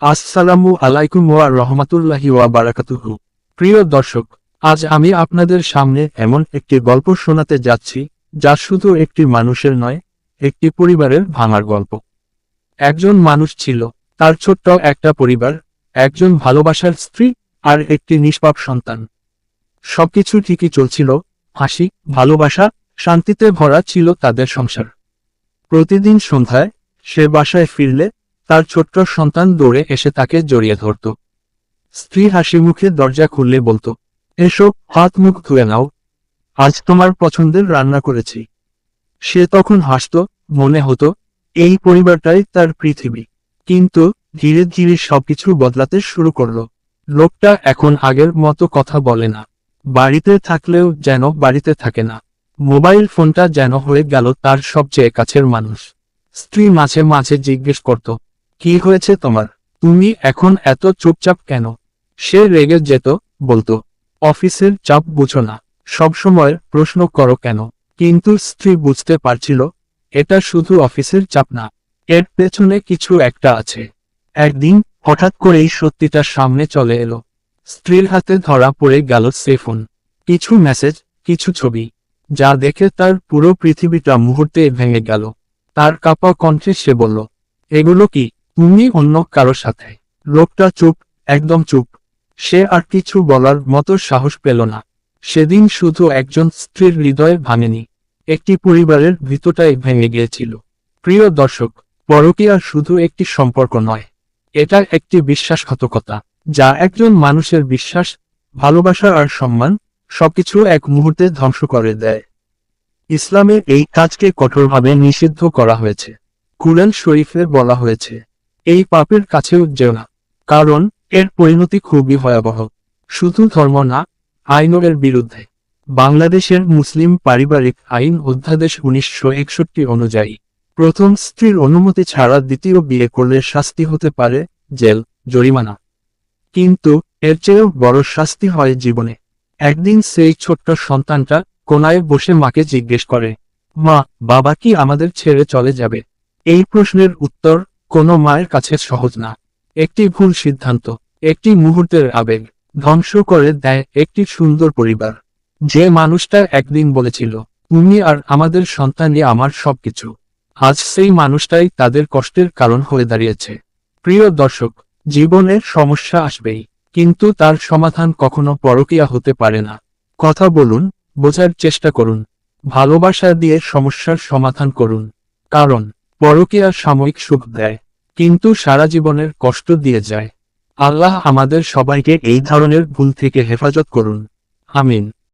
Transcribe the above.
আসসালামু আলাইকুম ওয়া রহমাতুল্লাহি ওয়া বারাকাতুহু। প্রিয় দর্শক, আজ আমি আপনাদের সামনে এমন একটি গল্প শোনাতে যাচ্ছি যা শুধু একটি মানুষের নয়, একটি পরিবারের ভাঙার গল্প। একজন মানুষ ছিল, তার ছোট্ট একটা পরিবার, একজন ভালোবাসার স্ত্রী আর একটি নিষ্পাপ সন্তান। সবকিছু ঠিকই চলছিল, হাসি, ভালোবাসা, শান্তিতে ভরা ছিল তাদের সংসার। প্রতিদিন সন্ধ্যায় সে বাসায় ফিরলে তার ছোট্ট সন্তান দৌড়ে এসে তাকে জড়িয়ে ধরত। স্ত্রী হাসি মুখে দরজা খুললে বলতো, এসো, হাত মুখ ধুয়ে নাও, আজ তোমার পছন্দের রান্না করেছি। সে তখন হাসত, মনে হতো এই পরিবারটাই তার পৃথিবী। কিন্তু ধীরে ধীরে সবকিছু বদলাতে শুরু করলো। লোকটা এখন আগের মতো কথা বলে না, বাড়িতে থাকলেও যেন বাড়িতে থাকে না। মোবাইল ফোনটা যেন হয়ে গেল তার সবচেয়ে কাছের মানুষ। স্ত্রী মাঝে মাঝে জিজ্ঞেস করত, কি হয়েছে তোমার, তুমি এখন এত চুপচাপ কেন? সে রেগে যেত, বলতো, অফিসের চাপ বুঝো না, সবসময় প্রশ্ন করো কেন? কিন্তু স্ত্রী বুঝতে পারছিল এটা শুধু অফিসের চাপ না, এর পেছনে কিছু একটা আছে। একদিন হঠাৎ করেই সত্যিটা সামনে চলে এলো। স্ত্রীর হাতে ধরা পড়ে গেল সে ফোন। কিছু মেসেজ, কিছু ছবি, যা দেখে তার পুরো পৃথিবীটা মুহূর্তে ভেঙে গেল। তার কাঁপা কণ্ঠে সে বলল, এগুলো কি, তুমি অন্য কারোর সাথে? লোকটা চুপ, একদম চুপ। সে আর কিছু বলার মতো সাহস পেল না। সেদিন শুধু একজন স্ত্রীর হৃদয়ে ভাঙেনি, একটি পরিবারের ভিতটাই ভেঙে গিয়েছিল। প্রিয় দর্শক, পরকীয়া শুধু একটি সম্পর্ক নয়, এটা একটি বিশ্বাসঘাতকতা, যা একজন মানুষের বিশ্বাস, ভালোবাসা আর সম্মান সবকিছু এক মুহূর্তে ধ্বংস করে দেয়। ইসলামে এই কাজকে কঠোরভাবে নিষিদ্ধ করা হয়েছে। কুরআন শরীফে বলা হয়েছে, এই পাপের কাছেও যেও না, কারণ এর পরিণতি খুবই ভয়াবহ। শুধু ধর্ম না, আইনও এর বিরুদ্ধে। বাংলাদেশের মুসলিম পারিবারিক আইন অধ্যাদেশ 1961 অনুযায়ী প্রথম স্ত্রীর অনুমতি ছাড়া দ্বিতীয় বিয়ে করলে শাস্তি হতে পারে জেল, জরিমানা। কিন্তু এর চেয়েও বড় শাস্তি হয় জীবনে। একদিন সেই ছোট্ট সন্তানটা কোনায় বসে মাকে জিজ্ঞেস করে, মা, বাবা কি আমাদের ছেড়ে চলে যাবে? এই প্রশ্নের উত্তর কোনো মায়ের কাছে সহজ না। একটি ভুল সিদ্ধান্ত, একটি মুহূর্তের আবেগ ধ্বংস করে দেয় একটি সুন্দর পরিবার। যে মানুষটা একদিন বলেছিল, তুমি আর আমাদের সন্তানই আমার সবকিছু, আজ সেই মানুষটাই তাদের কষ্টের কারণ হয়ে দাঁড়িয়েছে। প্রিয় দর্শক, জীবনের সমস্যা আসবেই, কিন্তু তার সমাধান কখনো পরকীয়া হতে পারে না। কথা বলুন, বোঝার চেষ্টা করুন, ভালোবাসা দিয়ে সমস্যার সমাধান করুন। কারণ পরকীয়া সাময়িক সুখ দেয়, কিন্তু সারা জীবনের কষ্ট দিয়ে যায়। আল্লাহ আমাদের সবাইকে এই ধরনের ভুল থেকে হেফাজত করুন। আমিন।